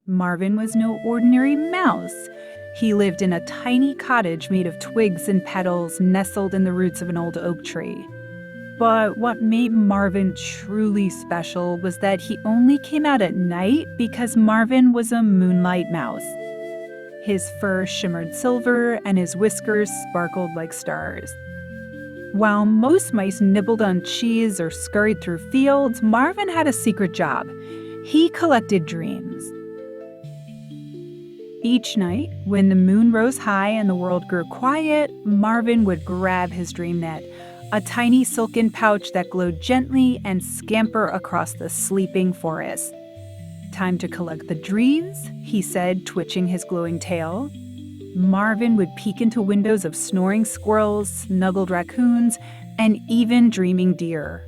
Marvin was no ordinary mouse. He lived in a tiny cottage made of twigs and petals nestled in the roots of an old oak tree. But what made Marvin truly special was that he only came out at night because Marvin was a moonlight mouse. His fur shimmered silver and his whiskers sparkled like stars. While most mice nibbled on cheese or scurried through fields, Marvin had a secret job. He collected dreams. Each night, when the moon rose high and the world grew quiet, Marvin would grab his dream net, a tiny silken pouch that glowed gently, and scamper across the sleeping forest. "Time to collect the dreams," he said, twitching his glowing tail. Marvin would peek into windows of snoring squirrels, snuggled raccoons, and even dreaming deer.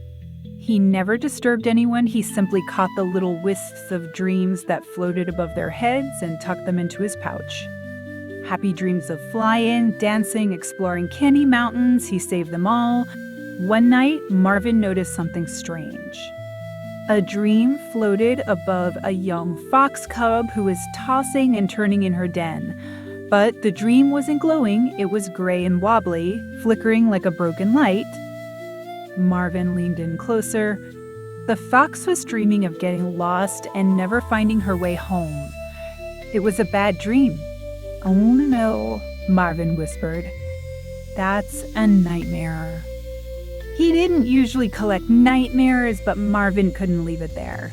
He never disturbed anyone. He simply caught the little wisps of dreams that floated above their heads and tucked them into his pouch. Happy dreams of flying, dancing, exploring candy mountains, he saved them all. One night, Marvin noticed something strange. A dream floated above a young fox cub who was tossing and turning in her den. But the dream wasn't glowing, it was gray and wobbly, flickering like a broken light. Marvin leaned in closer. The fox was dreaming of getting lost and never finding her way home. It was a bad dream. "Oh no," Marvin whispered. "That's a nightmare." He didn't usually collect nightmares, but Marvin couldn't leave it there.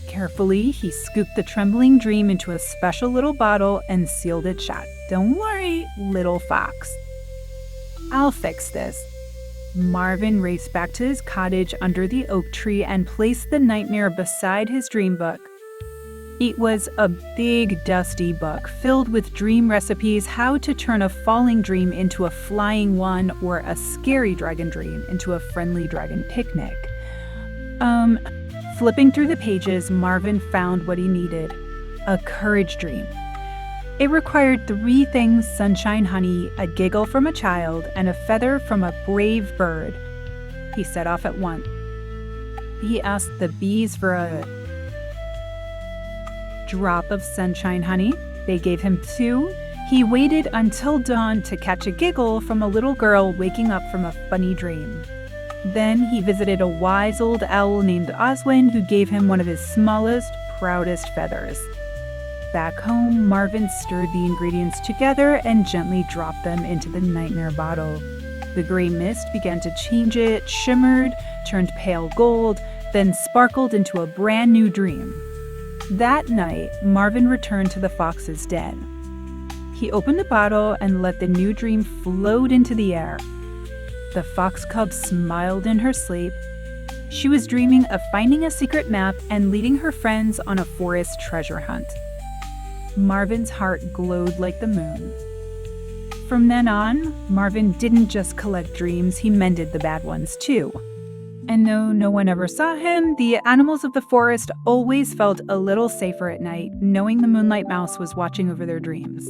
Carefully, he scooped the trembling dream into a special little bottle and sealed it shut. "Don't worry, little fox. I'll fix this." Marvin raced back to his cottage under the oak tree and placed the nightmare beside his dream book. It was a big, dusty book filled with dream recipes, how to turn a falling dream into a flying one or a scary dragon dream into a friendly dragon picnic. Flipping through the pages, Marvin found what he needed: a courage dream. It required 3 things: sunshine, honey, a giggle from a child, and a feather from a brave bird. He set off at once. He asked the bees for a drop of sunshine honey. They gave him 2. He waited until dawn to catch a giggle from a little girl waking up from a funny dream. Then he visited a wise old owl named Oswin, who gave him one of his smallest, proudest feathers. Back home, Marvin stirred the ingredients together and gently dropped them into the nightmare bottle. The gray mist began to change it, shimmered, turned pale gold, then sparkled into a brand new dream. That night, Marvin returned to the fox's den. He opened the bottle and let the new dream float into the air. The fox cub smiled in her sleep. She was dreaming of finding a secret map and leading her friends on a forest treasure hunt. Marvin's heart glowed like the moon. From then on, Marvin didn't just collect dreams, he mended the bad ones too. And though no one ever saw him, the animals of the forest always felt a little safer at night, knowing the Moonlight Mouse was watching over their dreams.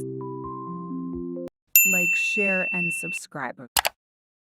Like, share, and subscribe.